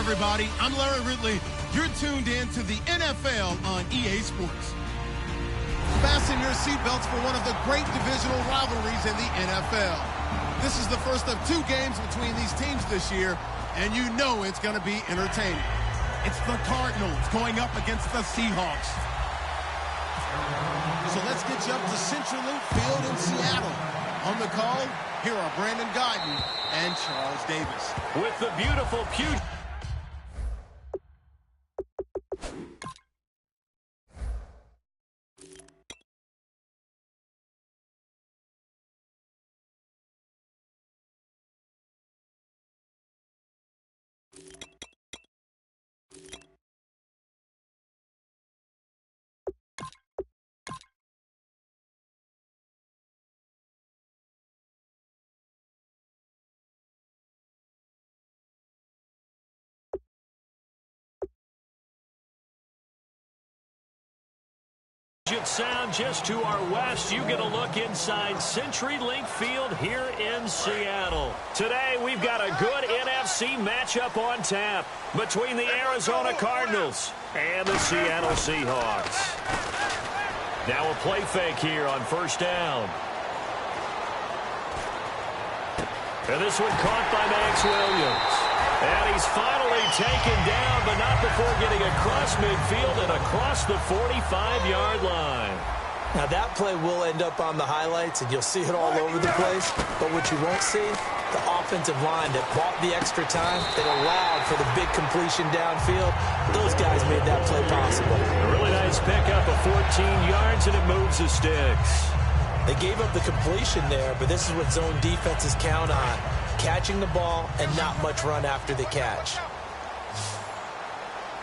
everybody. I'm Larry Ridley. You're tuned in to the NFL on EA Sports. Fasten your seatbelts for one of the great divisional rivalries in the NFL. This is the first of 2 games between these teams this year, and you know it's going to be entertaining. It's the Cardinals going up against the Seahawks. So let's get you up to Central Link Field in Seattle. On the call, here are Brandon Guyton and Charles Davis. With the beautiful Puget. Sound just to our west. You get a look inside CenturyLink Field here in Seattle. Today we've got a good NFC matchup on tap between the Arizona Cardinals and the Seattle Seahawks. Now a play fake here on first down. And this one caught by Max Williams. And he's finally taken down, but not before getting across midfield and across the 45-yard line. Now, that play will end up on the highlights, and you'll see it all over the place. But what you won't see, the offensive line that bought the extra time, that allowed for the big completion downfield. Those guys made that play possible. A really nice pickup of 14 yards, and it moves the sticks. They gave up the completion there, but this is what zone defenses count on. Catching the ball and not much run after the catch.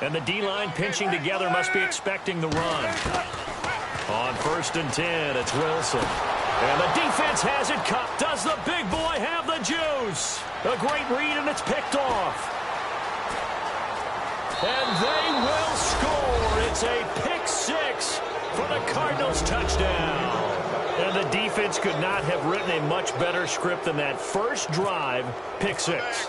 And the D-line pinching together must be expecting the run. On first and 10, it's Wilson. And the defense has it cut. Does the big boy have the juice? A great read, and it's picked off. And they will score. It's a pick 6 for the Cardinals touchdown. And the defense could not have written a much better script than that first drive, pick 6.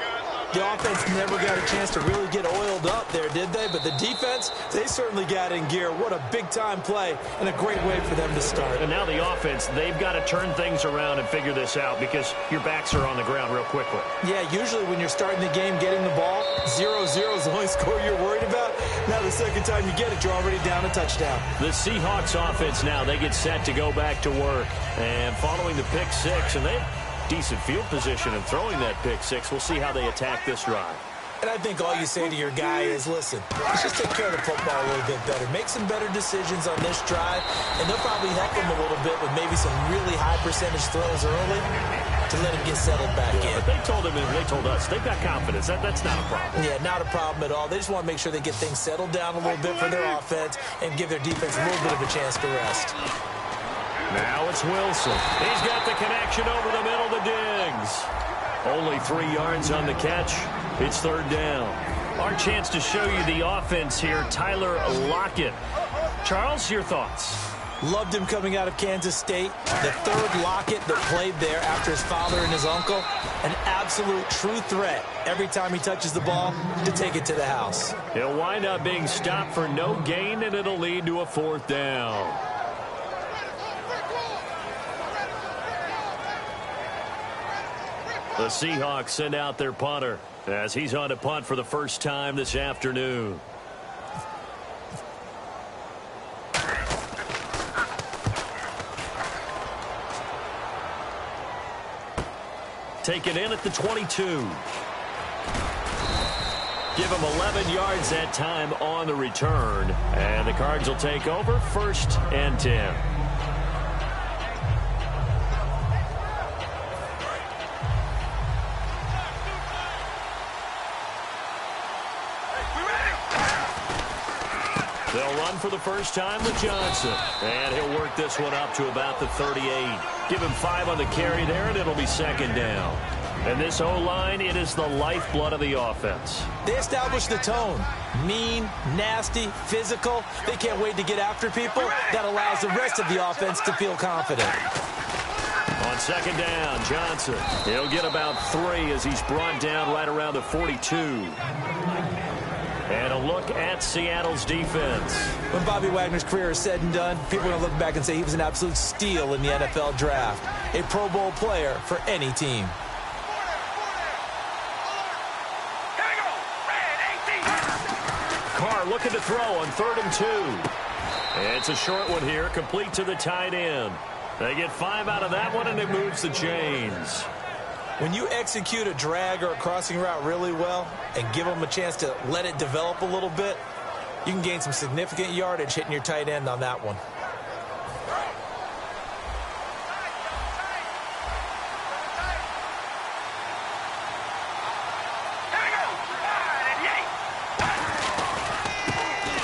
The offense never got a chance to really get oiled up there, did they? But the defense, they certainly got in gear. What a big-time play and a great way for them to start. And now the offense, they've got to turn things around and figure this out because your backs are on the ground real quickly. Yeah, usually when you're starting the game getting the ball, 0-0 is the only score you're worried about. Now the second time you get it, you're already down a touchdown. The Seahawks offense now, they get set to go back to work. And following the pick 6, and they have decent field position and throwing that pick 6. We'll see how they attack this drive. And I think all you say to your guy is, listen, let's just take care of the football a little bit better. Make some better decisions on this drive, and they'll probably help him a little bit with maybe some really high percentage throws early to let him get settled back in. But they told him and they told us they've got confidence. That's not a problem. Yeah, not a problem at all. They just want to make sure they get things settled down a little bit for their offense and give their defense a little bit of a chance to rest. Now it's Wilson. He's got the connection over the middle to Diggs. Only 3 yards on the catch. It's third down. Our chance to show you the offense here, Tyler Lockett. Charles, your thoughts? Loved him coming out of Kansas State. The third Lockett that played there after his father and his uncle. An absolute true threat every time he touches the ball to take it to the house. He'll wind up being stopped for no gain, and it'll lead to a fourth down. The Seahawks send out their punter as he's on to punt for the first time this afternoon. Take it in at the 22. Give him 11 yards that time on the return. And the Cards will take over first and 10. They'll run for the first time with Johnson. And he'll work this one up to about the 38. Give him 5 on the carry there, and it'll be second down. And this O-line, it is the lifeblood of the offense. They established the tone. Mean, nasty, physical. They can't wait to get after people. That allows the rest of the offense to feel confident. On On second down, Johnson. He'll get about 3 as he's brought down right around the 42. And a look at Seattle's defense. When Bobby Wagner's career is said and done, people are going to look back and say he was an absolute steal in the NFL draft. A Pro Bowl player for any team. Carr looking to throw on 3rd and 2. It's a short one here, complete to the tight end. They get 5 out of that one, and it moves the chains. When you execute a drag or a crossing route really well and give them a chance to let it develop a little bit, you can gain some significant yardage hitting your tight end on that one.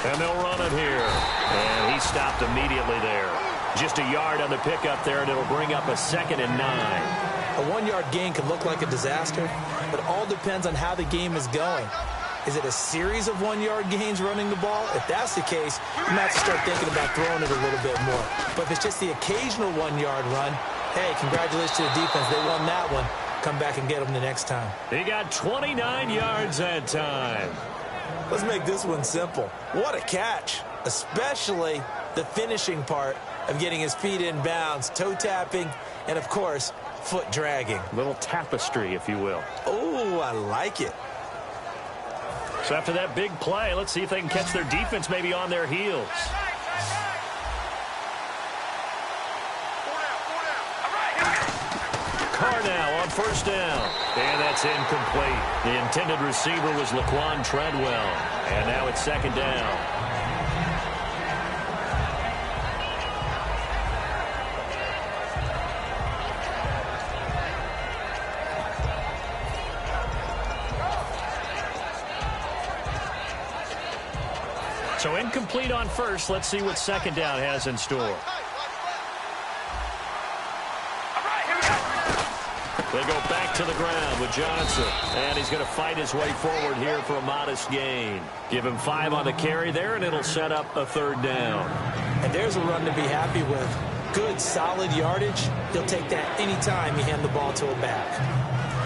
And they'll run it here. And he stopped immediately there. Just a yard on the pickup there, and it'll bring up a 2nd and 9. A 1-yard gain can look like a disaster, but it all depends on how the game is going. Is it a series of 1-yard gains running the ball? If that's the case, you might have to start thinking about throwing it a little bit more. But if it's just the occasional 1-yard run, hey, congratulations to the defense. They won that one. Come back and get them the next time. He got 29 yards that time. Let's make this one simple. What a catch, especially the finishing part of getting his feet in bounds, toe tapping, and, of course, foot dragging. Little tapestry, if you will. Oh, I like it. So after that big play, let's see if they can catch their defense maybe on their heels. Carr now on 1st down. And that's incomplete. The intended receiver was Laquan Treadwell. And now it's 2nd down. So incomplete on 1st. Let's see what 2nd down has in store. They go back to the ground with Johnson. And he's going to fight his way forward here for a modest gain. Give him 5 on the carry there, and it'll set up a 3rd down. And there's a run to be happy with. Good, solid yardage. He'll take that anytime you hand the ball to a back.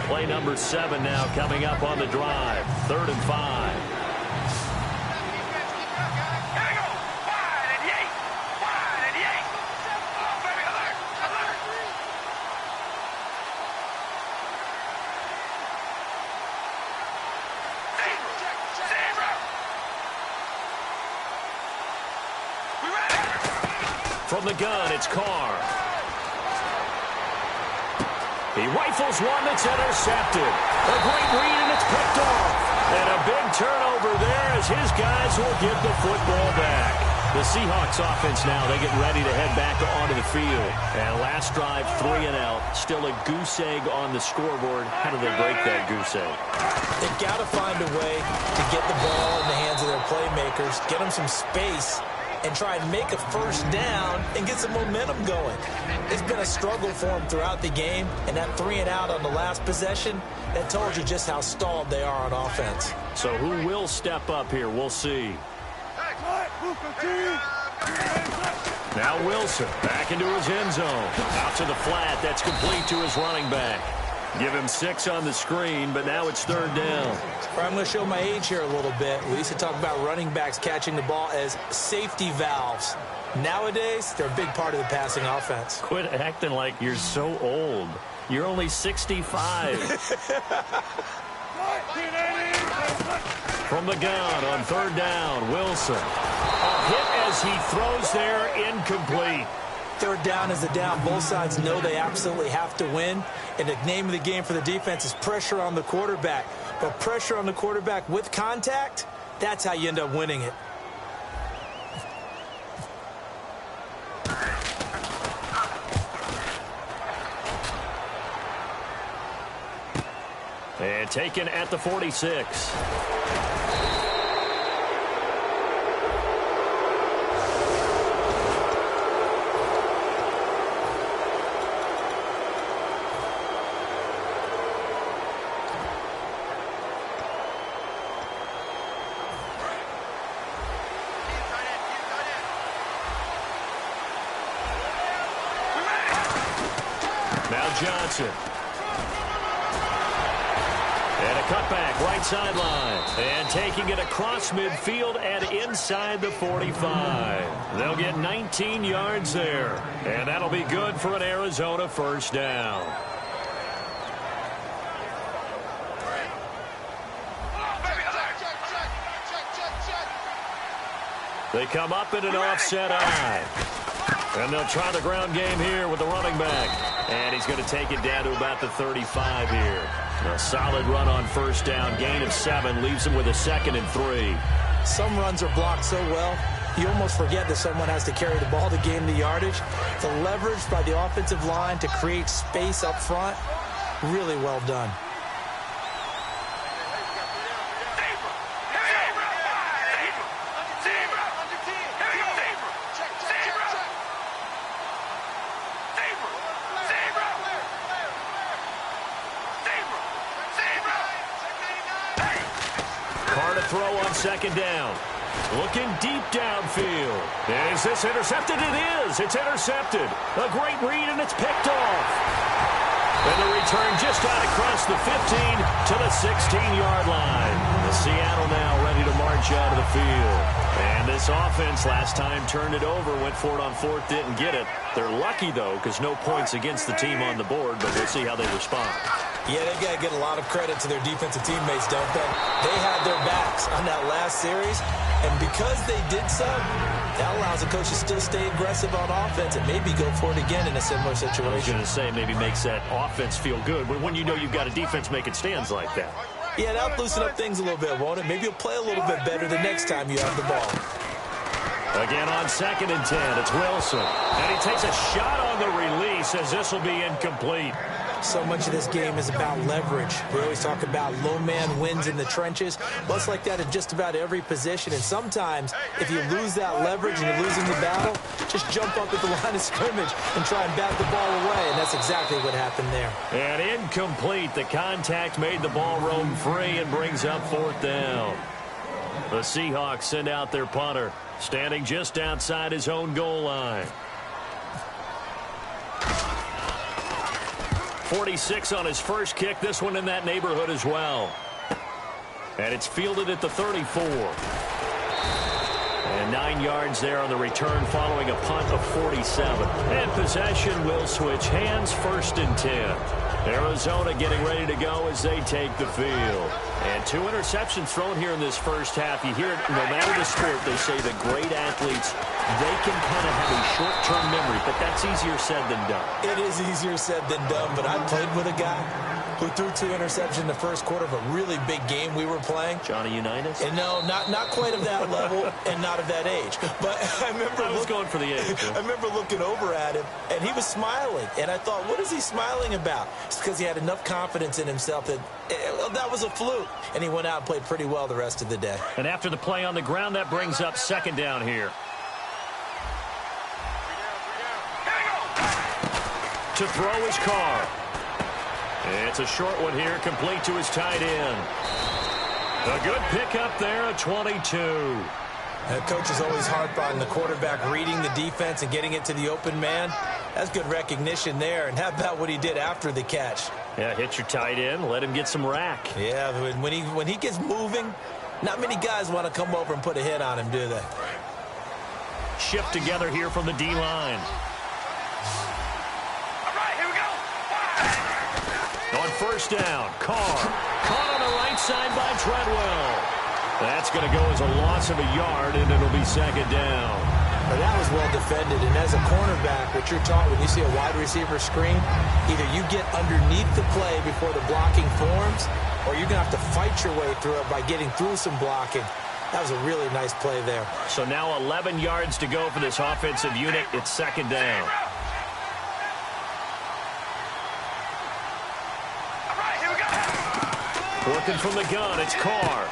Play number 7 now coming up on the drive. 3rd and 5. From the gun, it's Carr. He rifles one that's intercepted. A great read, and it's picked off. And a big turnover there as his guys will get the football back. The Seahawks offense now, they get ready to head back onto the field. And last drive, 3 and out. Still a goose egg on the scoreboard. How do they break that goose egg? They've got to find a way to get the ball in the hands of their playmakers, get them some space, and try and make a 1st down and get some momentum going. It's been a struggle for them throughout the game, and that 3 and out on the last possession, that told you just how stalled they are on offense. So who will step up here? We'll see. Now Wilson back into his end zone. Out to the flat. That's complete to his running back. Give him 6 on the screen, but now it's 3rd down. I'm going to show my age here a little bit. We used to talk about running backs catching the ball as safety valves. Nowadays, they're a big part of the passing offense. Quit acting like you're so old. You're only 65. From the gun on 3rd down, Wilson. A hit as he throws there, incomplete. 3rd down is a down. Both sides know they absolutely have to win. And the name of the game for the defense is pressure on the quarterback. But pressure on the quarterback with contact, that's how you end up winning it. And taken at the 46. Now Johnson. And a cutback, right sideline. And taking it across midfield and inside the 45. They'll get 19 yards there. And that'll be good for an Arizona first down. They come up in an offset eye. And they'll try the ground game here with the running back. And he's going to take it down to about the 35 here. A solid run on first down. Gain of 7 leaves him with a 2nd and 3. Some runs are blocked so well, you almost forget that someone has to carry the ball to gain the yardage. The leverage by the offensive line to create space up front, really well done. Throw on second down. Looking deep downfield. Is this intercepted? It is. It's intercepted. A great read, and it's picked off. And the return just out across the 15 to the 16-yard line. The Seattle now ready to march out of the field. And this offense last time turned it over, went for it on 4th, didn't get it. They're lucky, though, because no points against the team on the board, but we'll see how they respond. Yeah, they got to get a lot of credit to their defensive teammates, don't they? They had their backs on that last series, and because they did so, that allows the coach to still stay aggressive on offense and maybe go for it again in a similar situation. I was going to say maybe makes that offense feel good, but when you know you've got a defense making stands like that. Yeah, that'll loosen up things a little bit, won't it? Maybe you'll play a little bit better the next time you have the ball. Again on 2nd and 10, it's Wilson. And he takes a shot on the release as this will be incomplete. So much of this game is about leverage. We always talk about low man wins in the trenches. Well, it's like that in just about every position. And sometimes, if you lose that leverage and you're losing the battle, just jump up at the line of scrimmage and try and bat the ball away. And that's exactly what happened there. And incomplete. The contact made the ball roam free and brings up 4th down. The Seahawks send out their punter, standing just outside his own goal line. 46 on his first kick. This one in that neighborhood as well. And it's fielded at the 34. And 9 yards there on the return following a punt of 47. And possession will switch hands, 1st and 10. Arizona getting ready to go as they take the field. And 2 interceptions thrown here in this first half. You hear it, no matter the sport, they say that great athletes, they can kind of have a short-term memory, but that's easier said than done. It is easier said than done, but I played with a guy who threw 2 interceptions in the first quarter of a really big game we were playing. Johnny Unitas? And no, not quite of that level and not of that age. But I was going for the age. I remember looking over at him, and he was smiling. And I thought, what is he smiling about? It's because he had enough confidence in himself that that was a fluke. And he went out and played pretty well the rest of the day. And after the play on the ground, that brings up 2nd down here. To throw his car. It's a short one here, complete to his tight end. A good pickup there, a 22. The coach is always harp on the quarterback reading the defense and getting it to the open man. That's good recognition there. And how about what he did after the catch? Yeah, hit your tight end, let him get some rack. Yeah, when he gets moving, not many guys want to come over and put a hit on him, do they? Shift together here from the D-line. On first down, Carr. Caught on the right side by Treadwell. That's going to go as a loss of a yard, and it'll be 2nd down. Now, that was well defended, and as a cornerback, what you're taught when you see a wide receiver screen, either you get underneath the play before the blocking forms, or you're going to have to fight your way through it by getting through some blocking. That was a really nice play there. So now 11 yards to go for this offensive unit. It's 2nd down. Working from the gun, it's Carr.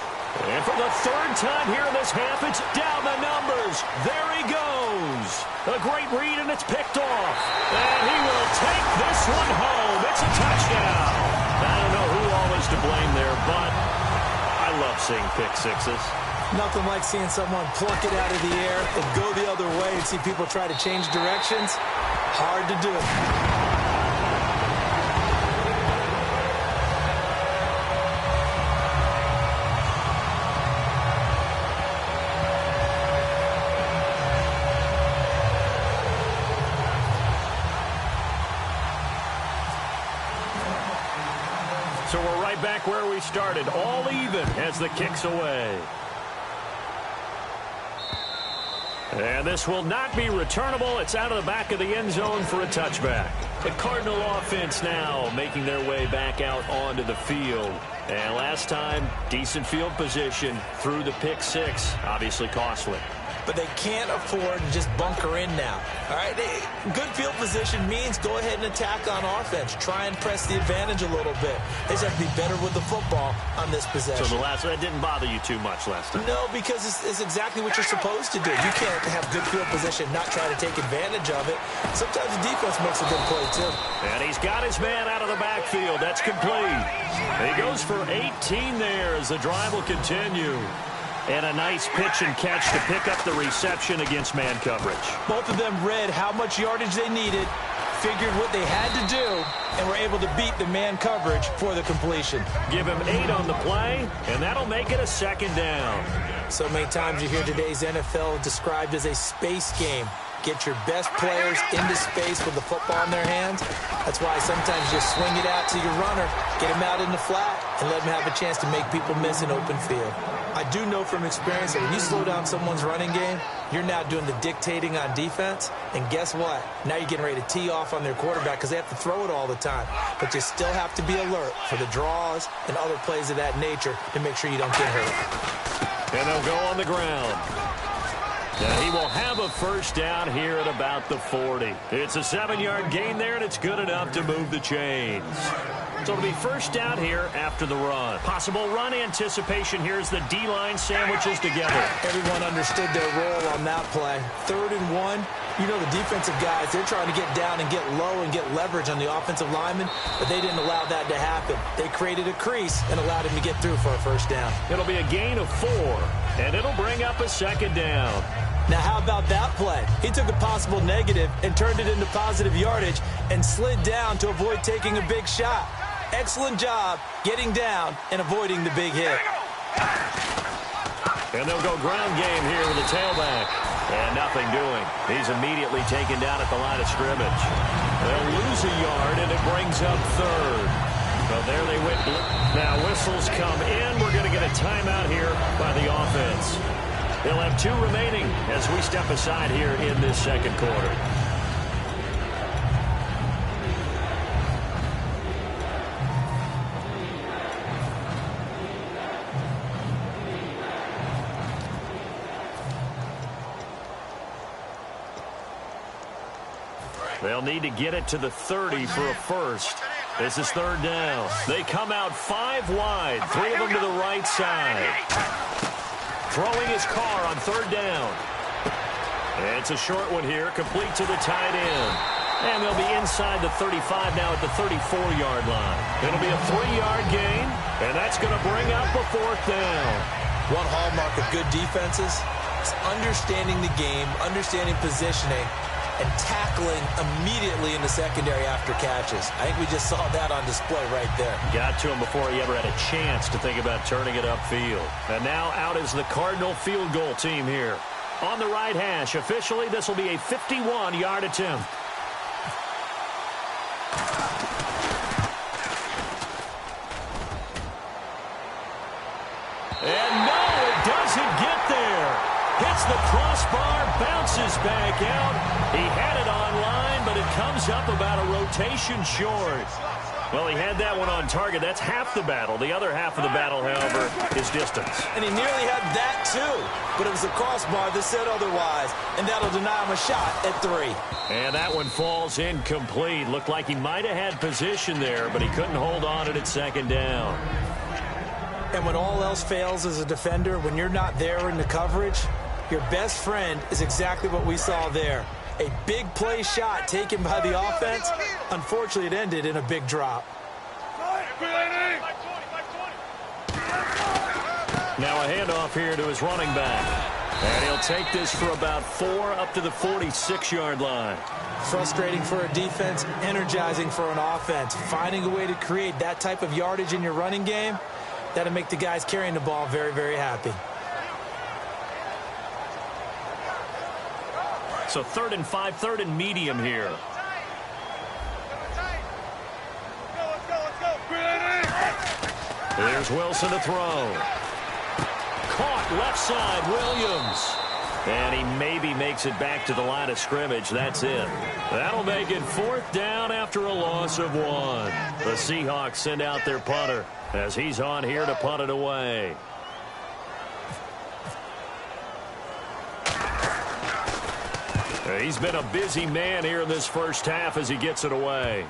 And for the 3rd time here in this half, it's down the numbers. There he goes. A great read, and it's picked off. And he will take this one home. It's a touchdown. I don't know who all is to blame there, but I love seeing pick sixes. Nothing like seeing someone pluck it out of the air and go the other way and see people try to change directions. Hard to do. So we're right back where we started, all even as the kick's away. And this will not be returnable. It's out of the back of the end zone for a touchback. The Cardinal offense now making their way back out onto the field. And last time, decent field position through the pick six. Obviously costly. But they can't afford to just bunker in now. All right, good field position means go ahead and attack on offense. Try and press the advantage a little bit. They just have to be better with the football on this possession. So that didn't bother you too much last time? No, because it's exactly what you're supposed to do. You can't have good field position, not try to take advantage of it. Sometimes the defense makes a good play, too. And he's got his man out of the backfield. That's complete. He goes for 18 there as the drive will continue. And a nice pitch and catch to pick up the reception against man coverage. Both of them read how much yardage they needed, figured what they had to do, and were able to beat the man coverage for the completion. Give him 8 on the play, and that'll make it a second down. So many times you hear today's NFL described as a space game. Get your best players into space with the football in their hands. That's why sometimes you swing it out to your runner, get him out in the flat, and let him have a chance to make people miss an open field. I do know from experience that when you slow down someone's running game, you're now doing the dictating on defense. And guess what? Now you're getting ready to tee off on their quarterback because they have to throw it all the time. But you still have to be alert for the draws and other plays of that nature to make sure you don't get hurt. And they'll go on the ground. Now he will have a first down here at about the 40. It's a 7-yard gain there, and it's good enough to move the chains. So it'll be first down here after the run. Possible run anticipation here as the D-line sandwiches together. Everyone understood their role on that play. 3rd and 1. You know the defensive guys, they're trying to get down and get low and get leverage on the offensive lineman, but they didn't allow that to happen. They created a crease and allowed him to get through for a first down. It'll be a gain of 4, and it'll bring up a second down. Now, how about that play? He took a possible negative and turned it into positive yardage and slid down to avoid taking a big shot. Excellent job getting down and avoiding the big hit. And they'll go ground game here with the tailback. And nothing doing. He's immediately taken down at the line of scrimmage. They'll lose a yard, and it brings up 3rd. So there they went. Now whistles come in. We're going to get a timeout here by the offense. They'll have 2 remaining as we step aside here in this second quarter. They'll need to get it to the 30 for a first. This is 3rd down. They come out 5 wide, 3 of them to the right side. Throwing his car on 3rd down. And it's a short one here, complete to the tight end. And they'll be inside the 35 now at the 34-yard line. It'll be a 3-yard gain, and that's going to bring up a 4th down. One hallmark of good defenses is understanding the game, understanding positioning, and tackling immediately in the secondary after catches. I think we just saw that on display right there. Got to him before he ever had a chance to think about turning it upfield. And now out is the Cardinal field goal team here. On the right hash, officially this will be a 51-yard attempt. And no, it doesn't get there. Hits the crossbar, bounces back out. He had it on line, but it comes up about a rotation short. Well, he had that one on target. That's half the battle. The other half of the battle, however, is distance. And he nearly had that, too. But it was the crossbar that said otherwise, and that'll deny him a shot at 3. And that one falls incomplete. Looked like he might have had position there, but he couldn't hold on it at 2nd down. And when all else fails as a defender, when you're not there in the coverage, your best friend is exactly what we saw there. A big play shot taken by the offense. Unfortunately, it ended in a big drop. Now a handoff here to his running back. And he'll take this for about 4 up to the 46-yard line. Frustrating for a defense, energizing for an offense. Finding a way to create that type of yardage in your running game, that'll make the guys carrying the ball very, very happy. So 3rd and 5, 3rd and medium here. There's Wilson to throw. Caught left side, Williams. And he maybe makes it back to the line of scrimmage. That's it. That'll make it 4th down after a loss of 1. The Seahawks send out their punter as he's on here to punt it away. He's been a busy man here in this first half as he gets it away.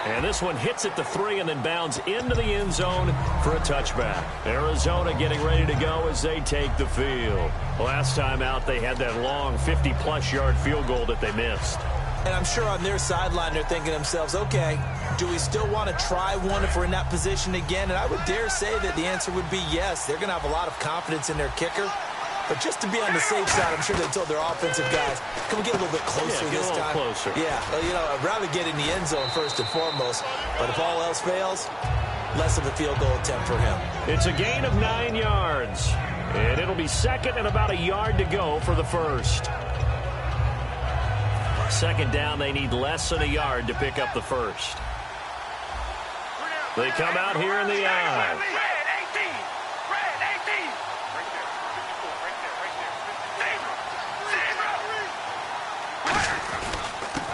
And this one hits at the 3 and then bounds into the end zone for a touchback. Arizona getting ready to go as they take the field. Last time out, they had that long 50-plus yard field goal that they missed. And I'm sure on their sideline they're thinking to themselves, okay, do we still want to try one if we're in that position again? And I would dare say that the answer would be yes. They're going to have a lot of confidence in their kicker. But just to be on the safe side, I'm sure they told their offensive guys, can we get a little bit closer this time? Get a little closer. Yeah, well, you know, I'd rather get in the end zone first and foremost. But if all else fails, less of a field goal attempt for him. It's a gain of 9 yards. And it'll be 2nd and about a yard to go for the first. 2nd down, they need less than a yard to pick up the first. They come out here in the eye.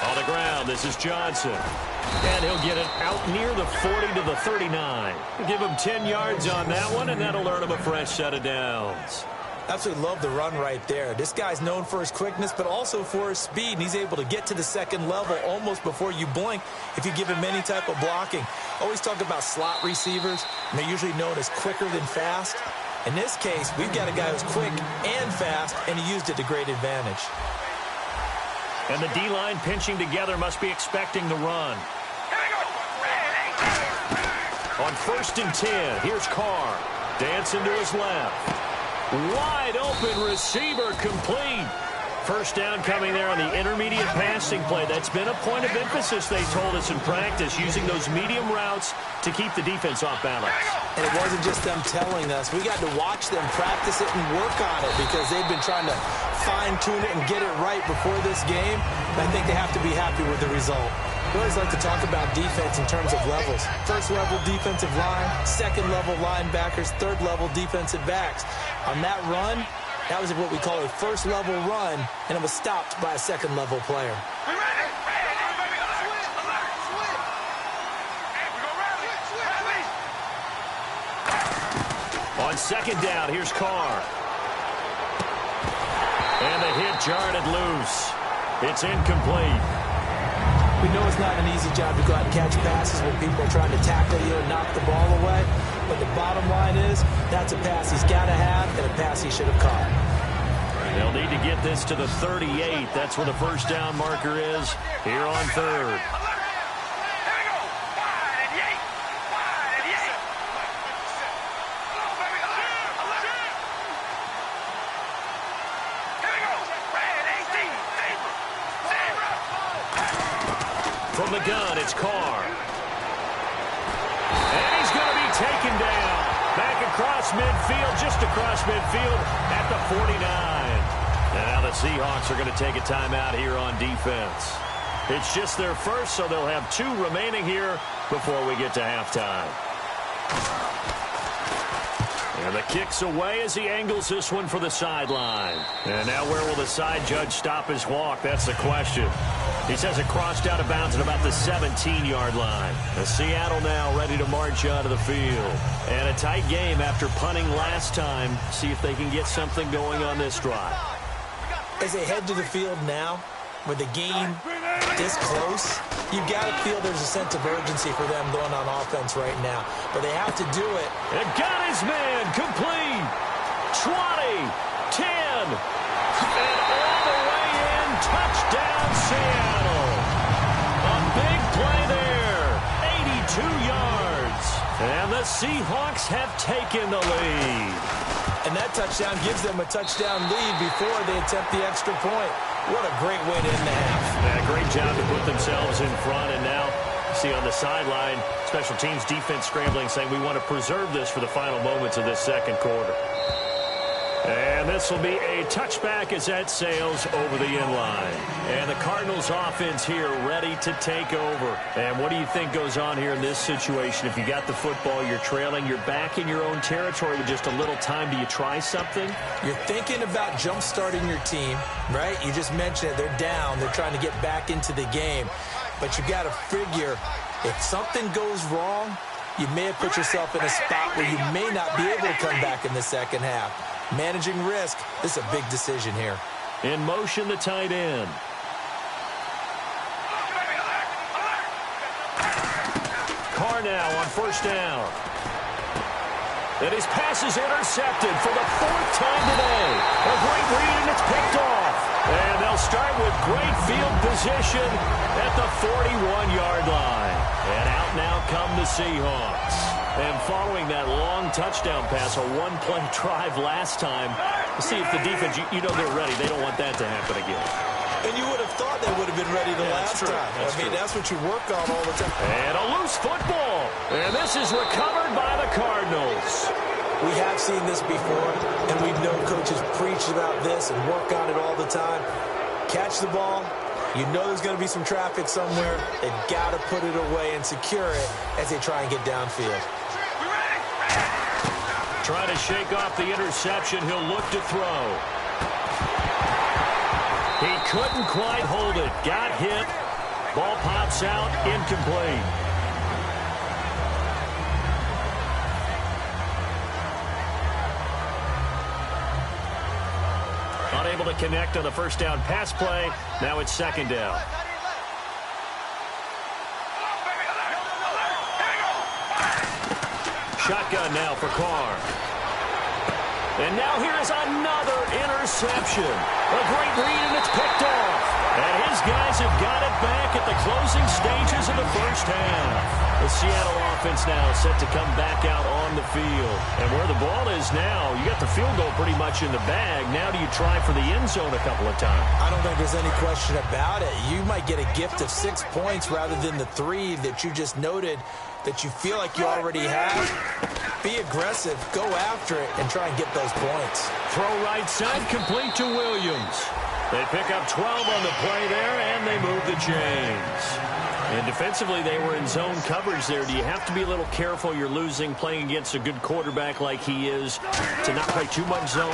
On the ground, this is Johnson. And he'll get it out near the 40 to the 39. Give him 10 yards on that one, and that'll earn him a fresh set of downs. Absolutely love the run right there. This guy's known for his quickness, but also for his speed. And he's able to get to the second level almost before you blink if you give him any type of blocking. Always talk about slot receivers, and they're usually known as quicker than fast. In this case, we've got a guy who's quick and fast, and he used it to great advantage. And the D-line pinching together must be expecting the run. On 1st and 10, here's Carr. Dancing to his left. Wide open receiver complete. First down coming there on the intermediate passing play. That's been a point of emphasis, they told us in practice, using those medium routes to keep the defense off balance. And it wasn't just them telling us. We got to watch them practice it and work on it because they've been trying to fine-tune it and get it right before this game. And I think they have to be happy with the result. We always like to talk about defense in terms of levels. 1st level defensive line, 2nd level linebackers, 3rd level defensive backs. On that run, that was what we call a 1st level run, and it was stopped by a 2nd level player. On 2nd down, here's Carr. And the hit jarred it loose. It's incomplete. We know it's not an easy job to go out and catch passes when people are trying to tackle you and knock the ball away. But the bottom line is, that's a pass he's got to have and a pass he should have caught. They'll need to get this to the 38. That's where the first down marker is here on 3rd. From the gun, it's Carr. And he's going to be taken down. Back across midfield, just across midfield at the 49. And now the Seahawks are going to take a timeout here on defense. It's just their first, so they'll have 2 remaining here before we get to halftime. And the kick's away as he angles this one for the sideline. And now where will the side judge stop his walk? That's the question. He says it crossed out of bounds at about the 17-yard line. The Seattle now ready to march out of the field. And a tight game after punting last time. See if they can get something going on this drive. As they head to the field now, with the game this close, you've got to feel there's a sense of urgency for them going on offense right now. But they have to do it. And got his man complete. 20, 10, and all the way in. Touchdown, Seattle. A big play there. 82 yards. And the Seahawks have taken the lead. And that touchdown gives them a touchdown lead before they attempt the extra point. What a great way to end the half. Yeah, great job to put themselves in front. And now, see on the sideline, special teams defense scrambling, saying we want to preserve this for the final moments of this second quarter. And this will be a touchback as that sails over the end line. And the Cardinals offense here ready to take over. And what do you think goes on here in this situation? If you got the football, you're trailing, you're back in your own territory with just a little time. Do you try something? You're thinking about jump-starting your team, right? You just mentioned it. They're down. They're trying to get back into the game. But you got to figure if something goes wrong, you may have put yourself in a spot where you may not be able to come back in the second half. Managing risk, this is a big decision here. In motion, the tight end. Carr now on first down. And his pass is intercepted for the fourth time today. A great read, and it's picked off. And they'll start with great field position at the 41-yard line. And out now come the Seahawks. And following that long touchdown pass, a one-play drive last time, see if the defense, you know they're ready. They don't want that to happen again. And you would have thought they would have been ready the last time. That's what you work on all the time. And a loose football. And this is recovered by the Cardinals. We have seen this before, and we've known coaches preach about this and work on it all the time. Catch the ball. You know there's going to be some traffic somewhere. They've got to put it away and secure it as they try and get downfield. Trying to shake off the interception. He'll look to throw. He couldn't quite hold it. Got hit. Ball pops out. Incomplete. Unable to connect on the first down pass play. Now it's second down. Shotgun now for Carr. And now here is another interception. A great read, and it's picked off. And his guys have got it back at the closing stages of the first half. The Seattle offense now set to come back out on the field. And where the ball is now, you got the field goal pretty much in the bag. Now do you try for the end zone a couple of times? I don't think there's any question about it. You might get a gift of 6 points rather than the 3 that you just noted that you feel like you already have. Be aggressive, go after it, and try and get those points. Throw right side, complete to Williams. They pick up 12 on the play there, and they move the chains. And defensively, they were in zone coverage there. Do you have to be a little careful? You're losing, playing against a good quarterback like he is, to not play too much zone?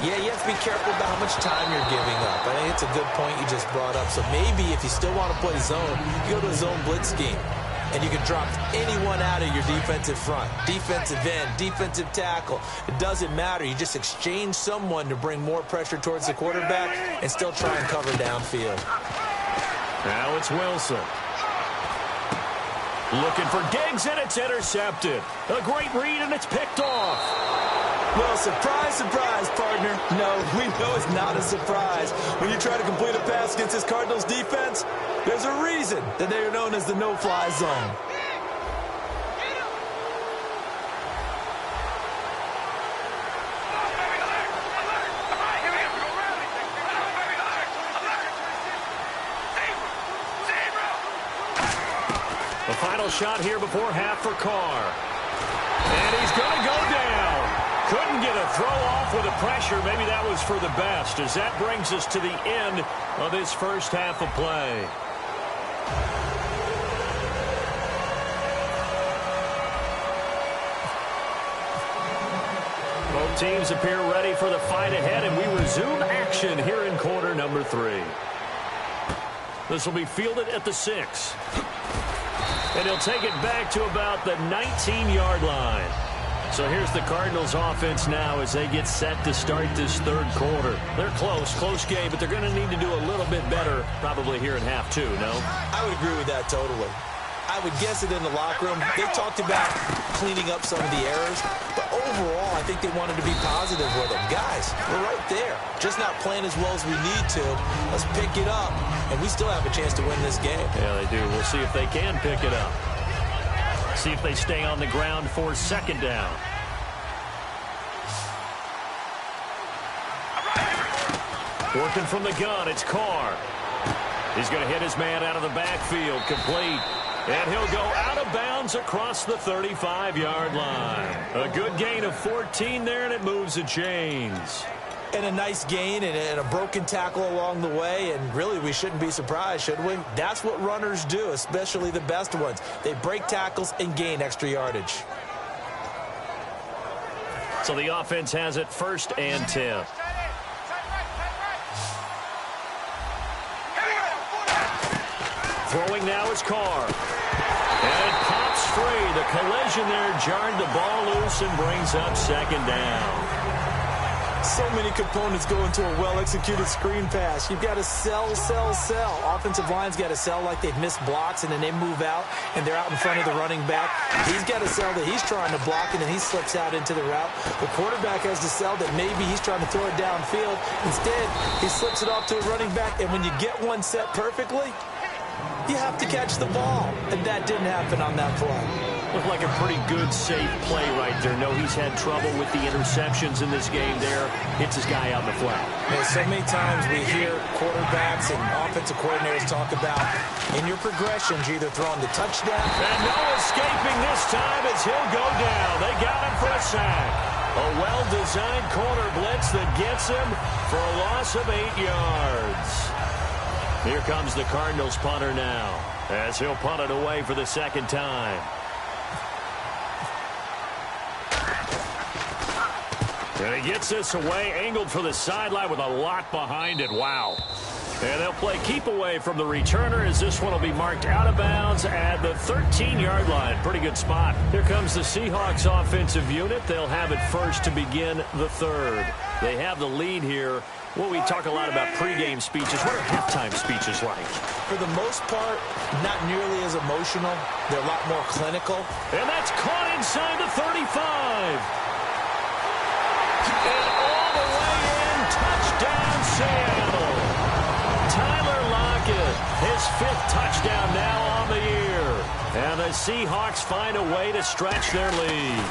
Yeah, you have to be careful about how much time you're giving up. I think it's a good point you just brought up. So maybe if you still want to play zone, you go to a zone blitz scheme. And you can drop anyone out of your defensive front. Defensive end, defensive tackle. It doesn't matter. You just exchange someone to bring more pressure towards the quarterback and still try and cover downfield. Now it's Wilson. Looking for Diggs, and it's intercepted. A great read, and it's picked off. Well, surprise, surprise, partner. No, we know it's not a surprise. When you try to complete a pass against this Cardinals defense, there's a reason that they are known as the no-fly zone. The final shot here before half for Carr. And he's going to go down. Couldn't get a throw off with the pressure. Maybe that was for the best, as that brings us to the end of this first half of play. Both teams appear ready for the fight ahead, and we resume action here in quarter number 3. This will be fielded at the 6. And he'll take it back to about the 19-yard line. So here's the Cardinals offense now as they get set to start this third quarter. They're close game, but they're going to need to do a little bit better probably here in half 2, no? I would agree with that totally. I would guess it in the locker room. They talked about cleaning up some of the errors, but overall, I think they wanted to be positive with them. Guys, we're right there. Just not playing as well as we need to. Let's pick it up, and we still have a chance to win this game. Yeah, they do. We'll see if they can pick it up. See if they stay on the ground for second down. Working from the gun, it's Carr. He's going to hit his man out of the backfield, complete. And he'll go out of bounds across the 35-yard line. A good gain of 14 there, and it moves the chains. And a nice gain and a broken tackle along the way, and really we shouldn't be surprised, should we? That's what runners do, especially the best ones. They break tackles and gain extra yardage. So the offense has it 1st and 10. Throwing now is Carr. And it pops free. The collision there jarred the ball loose and brings up 2nd down. So many components go into a well-executed screen pass. You've got to sell, sell, sell. Offensive line's got to sell like they've missed blocks, and then they move out, and they're out in front of the running back. He's got to sell that he's trying to block, and then he slips out into the route. The quarterback has to sell that maybe he's trying to throw it downfield. Instead, he slips it off to a running back, and when you get one set perfectly, you have to catch the ball. And that didn't happen on that play. Looked like a pretty good, safe play right there. No, he's had trouble with the interceptions in this game there. Hits his guy out in the flat. Yeah, so many times we hear quarterbacks and offensive coordinators talk about in your progressions, you're either throwing the touchdown. And no escaping this time as he'll go down. They got him for a sack. A well-designed corner blitz that gets him for a loss of 8 yards. Here comes the Cardinals punter now as he'll punt it away for the 2nd time. And he gets this away, angled for the sideline with a lot behind it. Wow. And they'll play keep away from the returner as this one will be marked out of bounds at the 13-yard line. Pretty good spot. Here comes the Seahawks offensive unit. They'll have it first to begin the 3rd. They have the lead here. Well, we talk a lot about pregame speeches. What are halftime speeches like? For the most part, not nearly as emotional. They're a lot more clinical. And that's caught inside the 35. And all the way in, touchdown Seattle. Tyler Lockett, his 5th touchdown now on the year. And the Seahawks find a way to stretch their lead.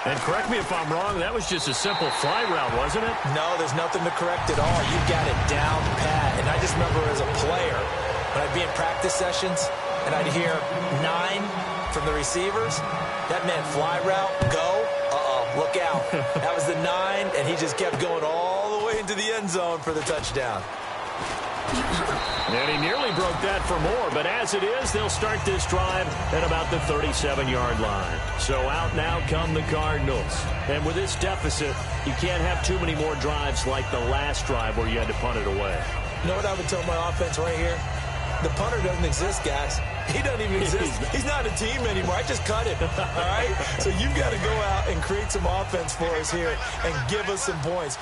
And correct me if I'm wrong, that was just a simple fly route, wasn't it? No, there's nothing to correct at all. You've got it down pat. And I just remember as a player, when I'd be in practice sessions, and I'd hear 9 from the receivers, that meant fly route, go. Look out. That was the 9, and he just kept going all the way into the end zone for the touchdown. And he nearly broke that for more, but as it is, they'll start this drive at about the 37-yard line. So out now come the Cardinals. And with this deficit, you can't have too many more drives like the last drive where you had to punt it away. You know what I would tell my offense right here? The punter doesn't exist, guys. He doesn't even exist. He's not a team anymore. I just cut him. All right? So you've got to go out and create some offense for us here and give us some points.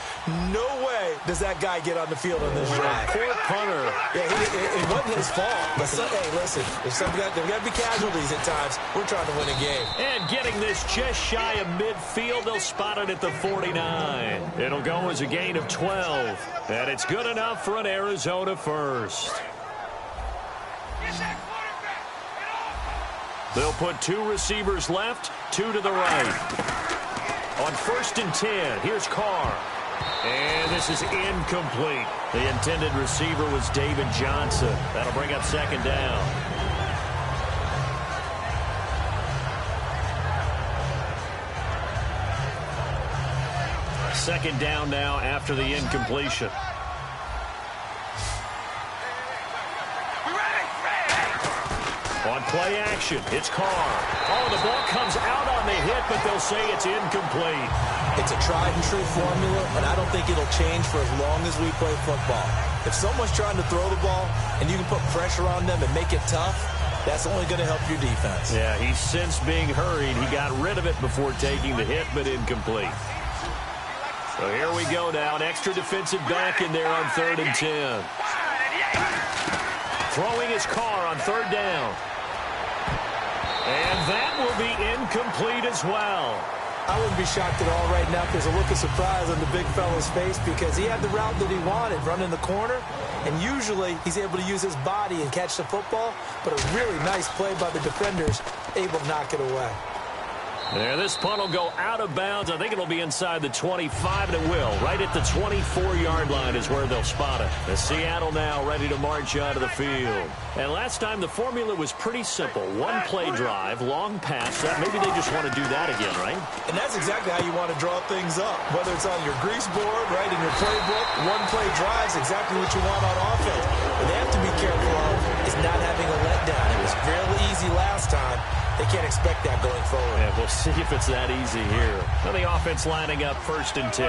No way does that guy get on the field on this drive. Poor punter. Yeah, it wasn't his fault. But hey, listen, there's got to be casualties at times. We're trying to win a game. And getting this just shy of midfield, they'll spot it at the 49. It'll go as a gain of 12. And it's good enough for an Arizona first. They'll put 2 receivers left, 2 to the right. On 1st and 10, here's Carr. And this is incomplete. The intended receiver was David Johnson. That'll bring up 2nd down. Second down now after the incompletion. On play action, it's Carr. Oh, the ball comes out on the hit, but they'll say it's incomplete. It's a tried-and-true formula, and I don't think it'll change for as long as we play football. If someone's trying to throw the ball and you can put pressure on them and make it tough, that's only going to help your defense. Yeah, he's since being hurried. He got rid of it before taking the hit, but incomplete. So here we go now. An extra defensive back in there on 3rd and 10. Throwing his Carr on 3rd down. And that will be incomplete as well. I wouldn't be shocked at all right now if there's a look of surprise on the big fella's face because he had the route that he wanted, running the corner, and usually he's able to use his body and catch the football, but a really nice play by the defenders, able to knock it away. And this punt will go out of bounds. I think it'll be inside the 25, and it will. Right at the 24-yard line is where they'll spot it. The Seattle now ready to march out of the field. And last time the formula was pretty simple. One play drive, long pass. Maybe they just want to do that again, right? And that's exactly how you want to draw things up. Whether it's on your grease board, right, in your playbook, one play drive is exactly what you want on offense. What they have to be careful of is not having a letdown. It was real easy last time. They can't expect that going forward. Yeah, we'll see if it's that easy here. Now the offense lining up 1st and 10.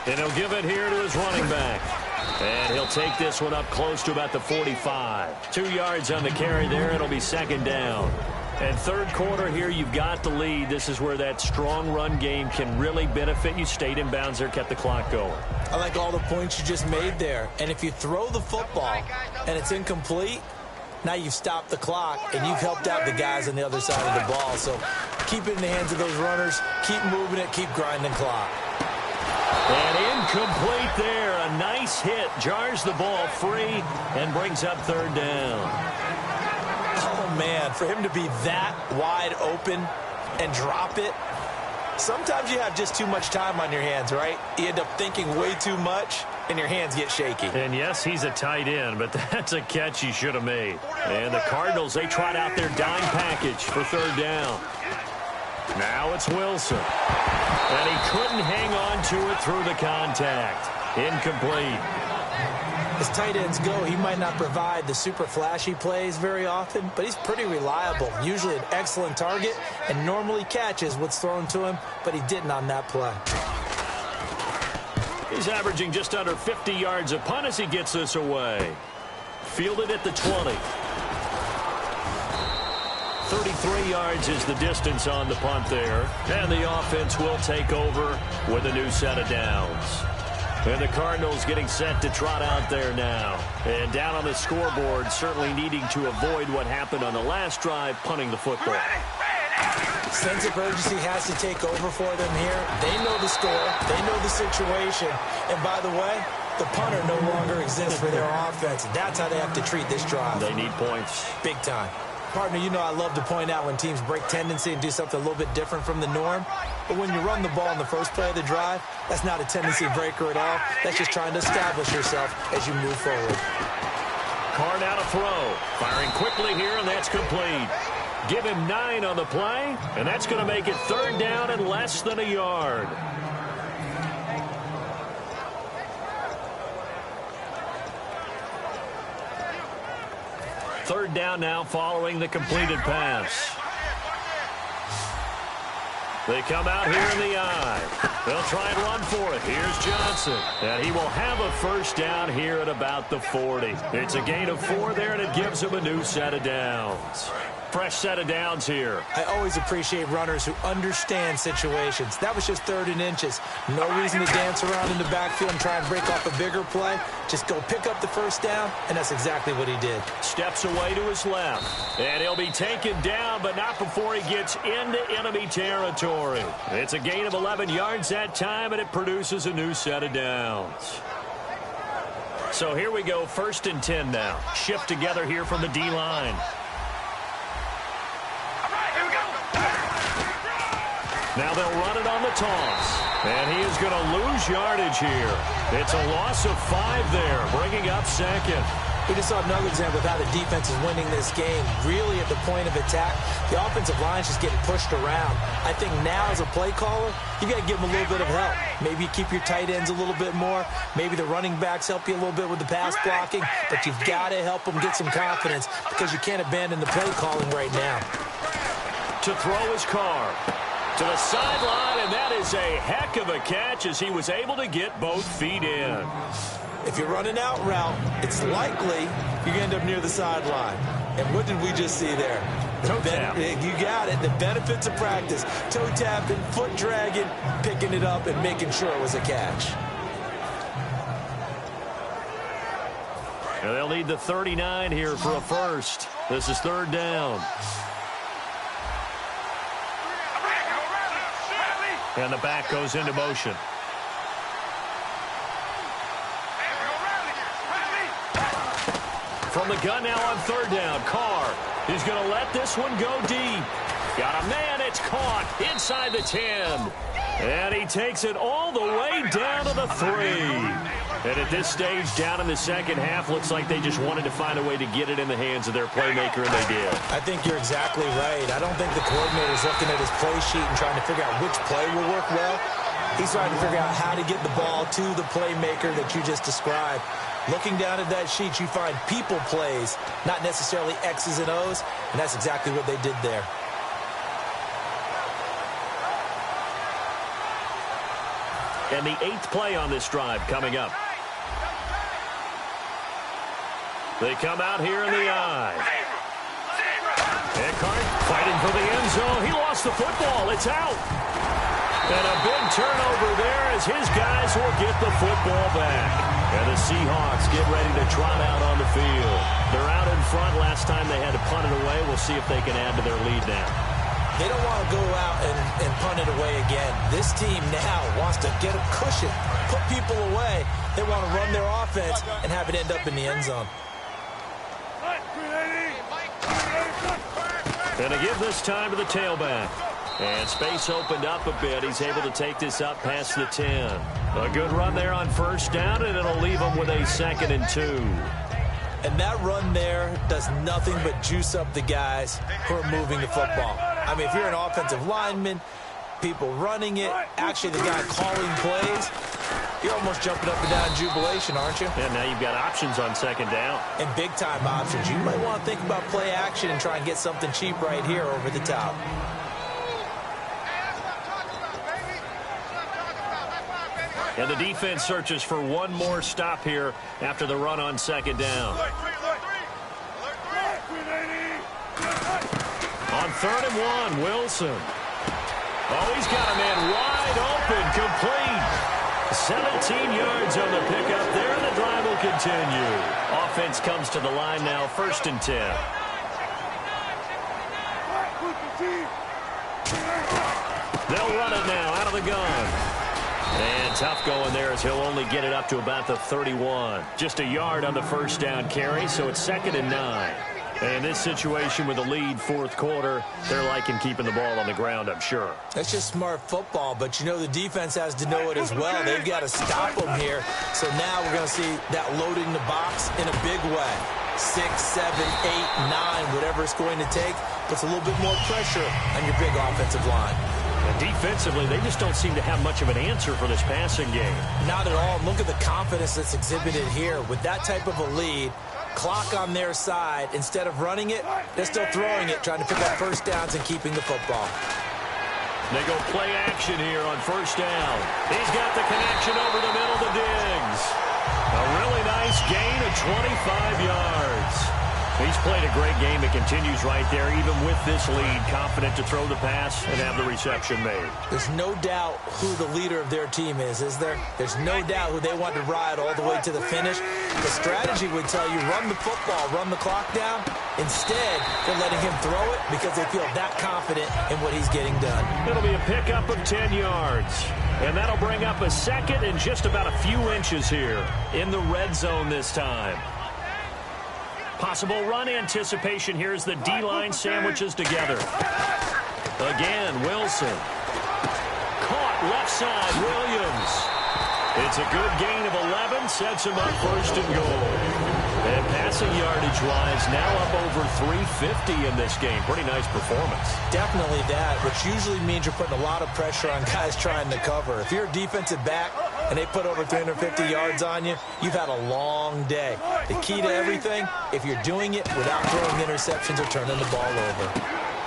And he'll give it here to his running back. And he'll take this one up close to about the 45. 2 yards on the carry there. It'll be 2nd down. And 3rd quarter here, you've got the lead. This is where that strong run game can really benefit you. Stayed in bounds there, kept the clock going. I like all the points you just made there. And if you throw the football and it's incomplete, now you've stopped the clock and you've helped out the guys on the other side of the ball. So keep it in the hands of those runners. Keep moving it. Keep grinding clock. And incomplete there. A nice hit. Jars the ball free and brings up 3rd down. Oh, man, for him to be that wide open and drop it, sometimes you have just too much time on your hands, right? You end up thinking way too much, and your hands get shaky. And, yes, he's a tight end, but that's a catch he should have made. And the Cardinals, they trot out their dime package for 3rd down. Now it's Wilson. And he couldn't hang on to it through the contact. Incomplete. As tight ends go, he might not provide the super flashy plays very often, but he's pretty reliable. Usually an excellent target and normally catches what's thrown to him, but he didn't on that play. He's averaging just under 50 yards a punt as he gets this away. Fielded at the 20. 33 yards is the distance on the punt there. And the offense will take over with a new set of downs. And the Cardinals getting set to trot out there now. And down on the scoreboard, certainly needing to avoid what happened on the last drive, punting the football. Sense of urgency has to take over for them here. They know the score. They know the situation. And by the way, the punter no longer exists for their offense. That's how they have to treat this drive. They need points. Big time. Partner, you know I love to point out when teams break tendency and do something a little bit different from the norm. But when you run the ball in the first play of the drive, that's not a tendency breaker at all. That's just trying to establish yourself as you move forward. Carr now to throw. Firing quickly here, and that's complete. Give him 9 on the play, and that's going to make it 3rd down and less than a yard. Third down now following the completed pass. They come out here in the eye. They'll try and run for it. Here's Johnson. And he will have a 1st down here at about the 40. It's a gain of 4 there, and it gives him a new set of downs. Fresh set of downs here. I always appreciate runners who understand situations. That was just 3rd and inches. No reason to dance around in the backfield and try and break off a bigger play. Just go pick up the 1st down, and that's exactly what he did. Steps away to his left. And he'll be taken down, but not before he gets into enemy territory. It's a gain of 11 yards that time, and it produces a new set of downs. So here we go, 1st and 10 now. Shift together here from the D-line. Now they'll run it on the toss. And he is going to lose yardage here. It's a loss of 5 there, bringing up 2nd. We just saw another example of how the defense is winning this game. Really at the point of attack, the offensive line is just getting pushed around. I think now as a play caller, you got to give them a little bit of help. Maybe you keep your tight ends a little bit more. Maybe the running backs help you a little bit with the pass blocking. But you've got to help them get some confidence because you can't abandon the play calling right now. To throw his Carr. To the sideline, and that is a heck of a catch as he was able to get both feet in. If you're running out route, it's likely you're going to end up near the sideline. And what did we just see there? Toe tap. You got it. The benefits of practice. Toe tapping, foot dragging, picking it up, and making sure it was a catch. And they'll need the 39 here for a 1st. This is 3rd down. And the back goes into motion. from the gun now on third down. Carr is going to let this one go deep. Got a man. It's caught inside the 10. And he takes it all the way down to the 3. And at this stage, down in the second half, looks like they just wanted to find a way to get it in the hands of their playmaker, and they did. I think you're exactly right. I don't think the coordinator's looking at his play sheet and trying to figure out which play will work well. He's trying to figure out how to get the ball to the playmaker that you just described. Looking down at that sheet, you find people plays, not necessarily X's and O's, and that's exactly what they did there. And the 8th play on this drive coming up. They come out here in the eye. Eckhart fighting for the end zone. He lost the football. It's out. And a big turnover there as his guys will get the football back. And the Seahawks get ready to trot out on the field. They're out in front. Last time they had to punt it away. We'll see if they can add to their lead now. They don't want to go out and punt it away again. This team now wants to get a cushion, put people away. They want to run their offense and have it end up in the end zone. Going to give this time to the tailback. And space opened up a bit. He's able to take this up past the 10. A good run there on first down, and it'll leave him with a 2nd and 2. And that run there does nothing but juice up the guys who are moving the football. I mean, if you're an offensive lineman, people running it, actually the guy calling plays, you're almost jumping up and down in jubilation, aren't you? And now you've got options on 2nd down. And big-time options. You might want to think about play action and try and get something cheap right here over the top. And the defense searches for one more stop here after the run on 2nd down. On 3rd and 1, Wilson. Oh, he's got a man wide open, complete. 17 yards on the pickup there, and the drive will continue. Offense comes to the line now, 1st and 10. They'll run it now out of the gun. And tough going there as he'll only get it up to about the 31. Just a yard on the first down carry, so it's 2nd and 9. And in this situation with the lead 4th quarter, they're liking keeping the ball on the ground, I'm sure. That's just smart football, but you know the defense has to know it as well. They've got to stop them here. So now we're going to see that loading the box in a big way. 6, 7, 8, 9, whatever it's going to take, puts a little bit more pressure on your big offensive line. And defensively, they just don't seem to have much of an answer for this passing game. Not at all. Look at the confidence that's exhibited here. With that type of a lead, clock on their side, instead of running it, they're still throwing it, trying to pick up first downs and keeping the football. They go play action here on first down. He's got the connection over the middle to Diggs. A really nice gain of 25 yards. He's played a great game. It continues right there, even with this lead, confident to throw the pass and have the reception made. There's no doubt who the leader of their team is there? There's no doubt who they want to ride all the way to the finish. The strategy would tell you, run the football, run the clock down. Instead, they're letting him throw it because they feel that confident in what he's getting done. It'll be a pickup of 10 yards. And that'll bring up a 2nd and just about a few inches here in the red zone this time. Possible run anticipation here as the D-line sandwiches together. Again, Wilson. Caught left side, Williams. It's a good gain of 11, sets him up 1st and goal. And passing yardage-wise, now up over 350 in this game. Pretty nice performance. Definitely that, which usually means you're putting a lot of pressure on guys trying to cover. If you're a defensive back and they put over 350 yards on you, you've had a long day. The key to everything, if you're doing it without throwing interceptions or turning the ball over.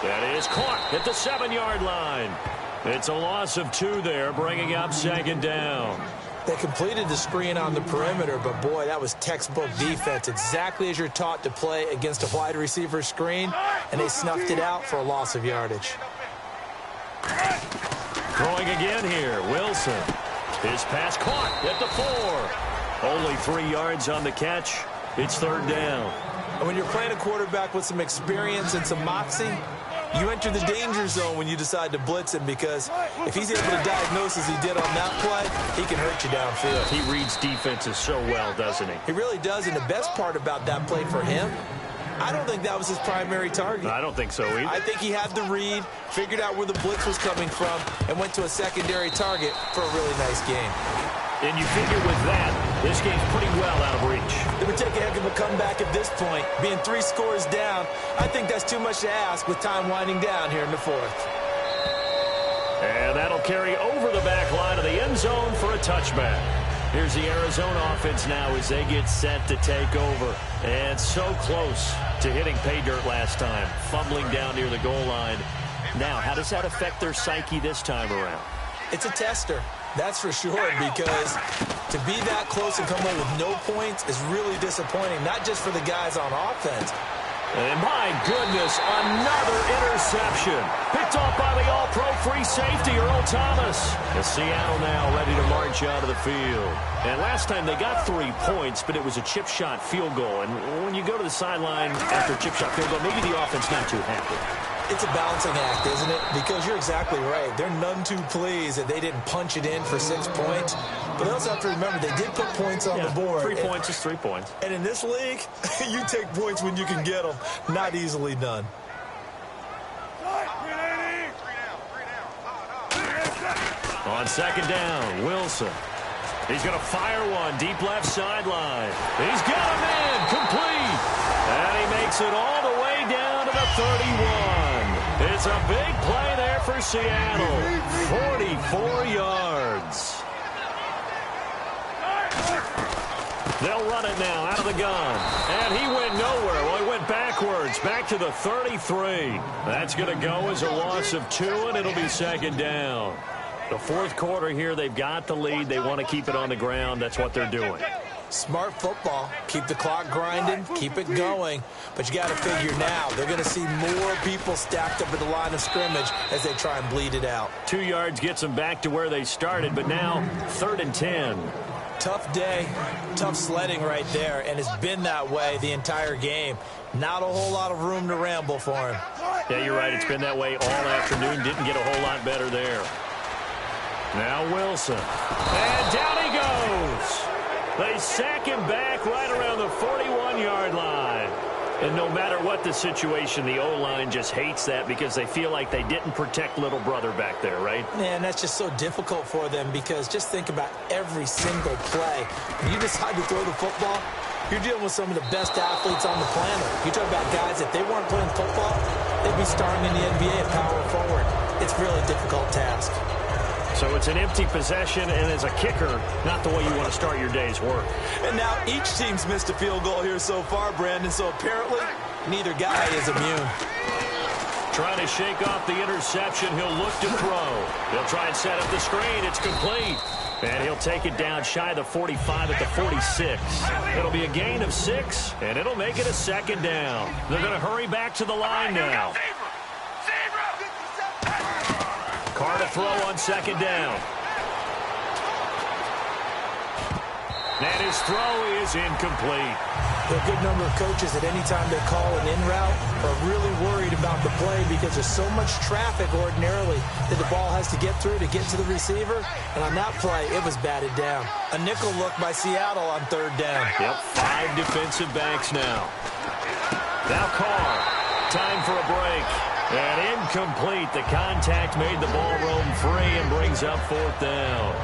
That is caught at the 7-yard line. It's a loss of 2 there, bringing up 2nd down. They completed the screen on the perimeter, but boy, that was textbook defense. Exactly as you're taught to play against a wide receiver screen, and they snuffed it out for a loss of yardage. Throwing again here, Wilson. His pass caught at the 4. Only 3 yards on the catch. It's 3rd down. And when you're playing a quarterback with some experience and some moxie, You enter the danger zone when you decide to blitz him, because if he's able to diagnose as he did on that play, he can hurt you downfield. He reads defenses so well, doesn't he? He really does, and the best part about that play for him, I don't think that was his primary target. I don't think so either. I think he had the read, figured out where the blitz was coming from, and went to a secondary target for a really nice game. And you figure with that, this game's pretty well out of reach. It would take a heck of a comeback at this point. Being 3 scores down, I think that's too much to ask with time winding down here in the 4th. And that'll carry over the back line of the end zone for a touchback. Here's the Arizona offense now as they get set to take over. And so close to hitting pay dirt last time, fumbling down near the goal line. Now, how does that affect their psyche this time around? It's a tester, that's for sure, because to be that close and come away with no points is really disappointing, not just for the guys on offense. And my goodness, another interception. Picked off by the all-pro free safety, Earl Thomas. And Seattle now ready to march out of the field. And last time they got 3 points, but it was a chip shot field goal. And when you go to the sideline after a chip shot field goal, maybe the offense not too happy. It's a balancing act, isn't it? Because you're exactly right. They're none too pleased that they didn't punch it in for 6 points. But they also have to remember they did put points on the board. 3 points is 3 points. And in this league, you take points when you can get them. Not easily done. On second down, Wilson. He's going to fire one deep left sideline. He's got him in, complete. And he makes it all the way down to the 31. It's a big play there for Seattle. 44 yards. They'll run it now out of the gun. And he went nowhere. Well, he went backwards, back to the 33. That's going to go as a loss of 2, and it'll be second down. The 4th quarter here, they've got the lead. They want to keep it on the ground. That's what they're doing. Smart football. Keep the clock grinding. Keep it going. But you got to figure now they're going to see more people stacked up at the line of scrimmage as they try and bleed it out. 2 yards gets them back to where they started, but now 3rd and 10. Tough day, tough sledding right there, and it's been that way the entire game. Not a whole lot of room to ramble for him. Yeah, you're right. It's been that way all afternoon. Didn't get a whole lot better there. Now Wilson. And down he goes. They sack him back right around the 41-yard line. And no matter what the situation, the O-line just hates that because they feel like they didn't protect little brother back there, right? Man, that's just so difficult for them because just think about every single play. When you decide to throw the football, you're dealing with some of the best athletes on the planet. You talk about guys, if they weren't playing football, they'd be starring in the NBA at power forward. It's a really difficult task. So it's an empty possession, and as a kicker, not the way you want to start your day's work. And now each team's missed a field goal here so far, Brandon, so apparently neither guy is immune. Trying to shake off the interception. He'll look to throw. He'll try and set up the screen. It's complete. And he'll take it down shy of the 45 at the 46. It'll be a gain of 6, and it'll make it a second down. They're going to hurry back to the line now. Carr to throw on second down. And his throw is incomplete. A good number of coaches at any time they call an in route are really worried about the play because there's so much traffic ordinarily that the ball has to get through to get to the receiver. And on that play, it was batted down. A nickel look by Seattle on 3rd down. Yep, 5 defensive backs now. Now Carr. Time for a break. And incomplete. The contact made the ball roam free and brings up 4th down.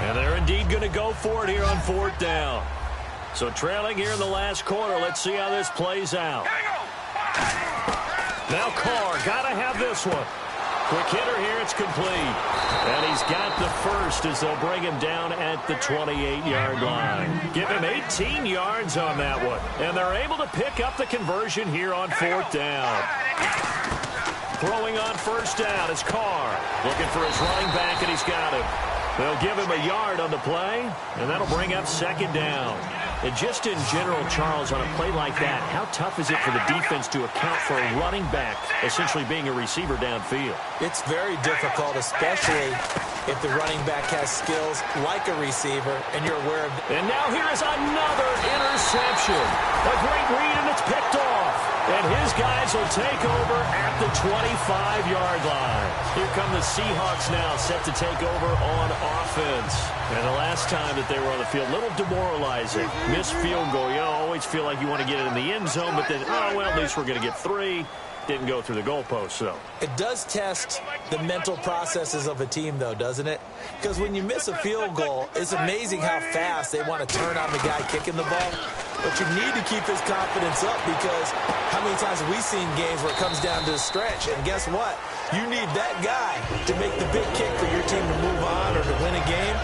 And they're indeed going to go for it here on 4th down. So trailing here in the last quarter. Let's see how this plays out. Now Carr, got to have this one. Quick hitter here, it's complete. And he's got the first as they'll bring him down at the 28-yard line. Give him 18 yards on that one. And they're able to pick up the conversion here on 4th down. Throwing on 1st down is Carr. Looking for his running back, and he's got him. They'll give him a yard on the play, and that'll bring up 2nd down. And just in general, Charles, on a play like that, how tough is it for the defense to account for a running back essentially being a receiver downfield? It's very difficult, especially if the running back has skills like a receiver and you're aware of And now here is another interception. A great read, and it's picked off. And his guys will take over at the 25-yard line. Here come the Seahawks now, set to take over on offense. And the last time that they were on the field, a little demoralizing. Missed field goal. You always feel like you want to get it in the end zone, but then, oh, well, at least we're going to get 3. Didn't go through the goalpost, though. It does test the mental processes of a team, though, doesn't it? Because when you miss a field goal, it's amazing how fast they want to turn on the guy kicking the ball. But you need to keep his confidence up, because how many times have we seen games where it comes down to a stretch? And guess what? You need that guy to make the big kick for your team to move on or to win a game.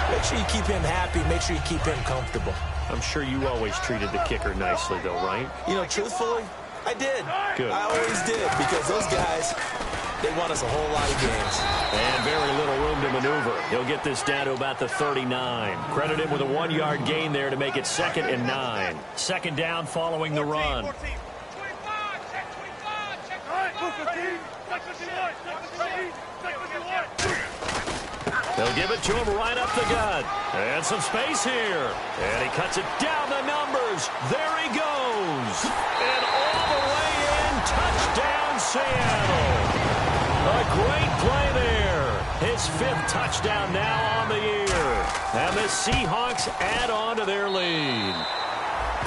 Make sure you keep him happy. Make sure you keep him comfortable. I'm sure you always treated the kicker nicely, though, right? You know, truthfully, I did. Good. I always did, because those guys, they won us a whole lot of games. And very little room to maneuver. He'll get this down to about the 39. Credit him with a 1-yard gain there to make it 2nd and 9. Second down following the run. They'll give it to him right up the gut. And some space here. And he cuts it down the numbers. There he goes. And all the way in. Touchdown, Seattle. A great play there. His 5th touchdown now on the year. And the Seahawks add on to their lead.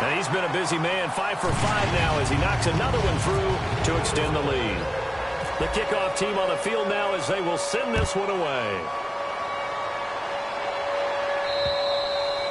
And he's been a busy man, 5 for 5 now as he knocks another one through to extend the lead. The kickoff team on the field now as they will send this one away.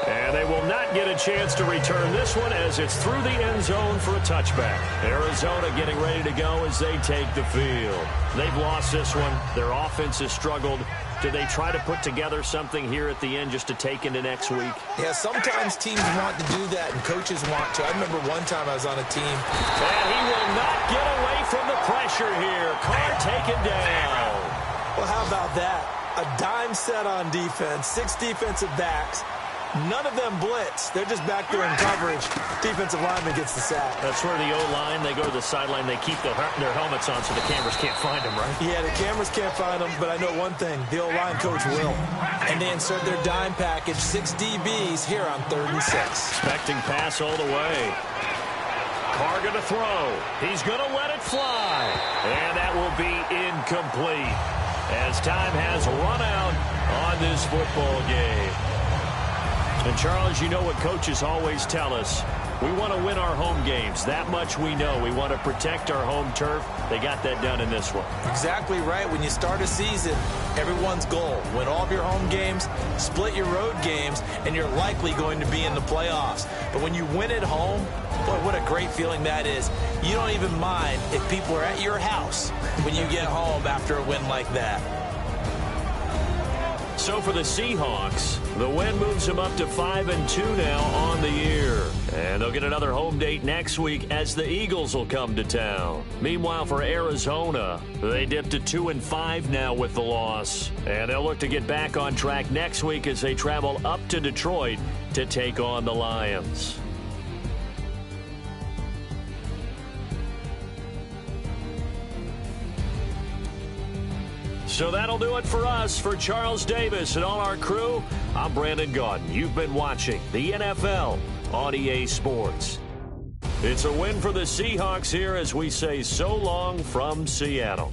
And they will not get a chance to return this one as it's through the end zone for a touchback. Arizona getting ready to go as they take the field. They've lost this one. Their offense has struggled. Do they try to put together something here at the end just to take into next week? Yeah, sometimes teams want to do that and coaches want to. I remember one time I was on a team. And he will not get away from the pressure here. Carr taken down. Well, how about that? A dime set on defense, 6 defensive backs. None of them blitz. They're just back there in coverage. Defensive lineman gets the sack. That's where the O-line, they go to the sideline, they keep their helmets on so the cameras can't find them, right? Yeah, the cameras can't find them, but I know one thing. The O-line coach will. And they insert their dime package, 6 DBs here on 3rd and 6. Expecting pass all the way. Carr going to throw. He's going to let it fly. And that will be incomplete as time has run out on this football game. And, Charles, you know what coaches always tell us. We want to win our home games. That much we know. We want to protect our home turf. They got that done in this one. Exactly right. When you start a season, everyone's goal, win all of your home games, split your road games, and you're likely going to be in the playoffs. But when you win at home, boy, what a great feeling that is. You don't even mind if people are at your house when you get home after a win like that. So for the Seahawks, the win moves them up to 5-2 now on the year. And they'll get another home date next week as the Eagles will come to town. Meanwhile, for Arizona, they dip to 2-5 now with the loss. And they'll look to get back on track next week as they travel up to Detroit to take on the Lions. So that'll do it for us. For Charles Davis and all our crew, I'm Brandon Gaudin. You've been watching the NFL on EA Sports. It's a win for the Seahawks here as we say so long from Seattle.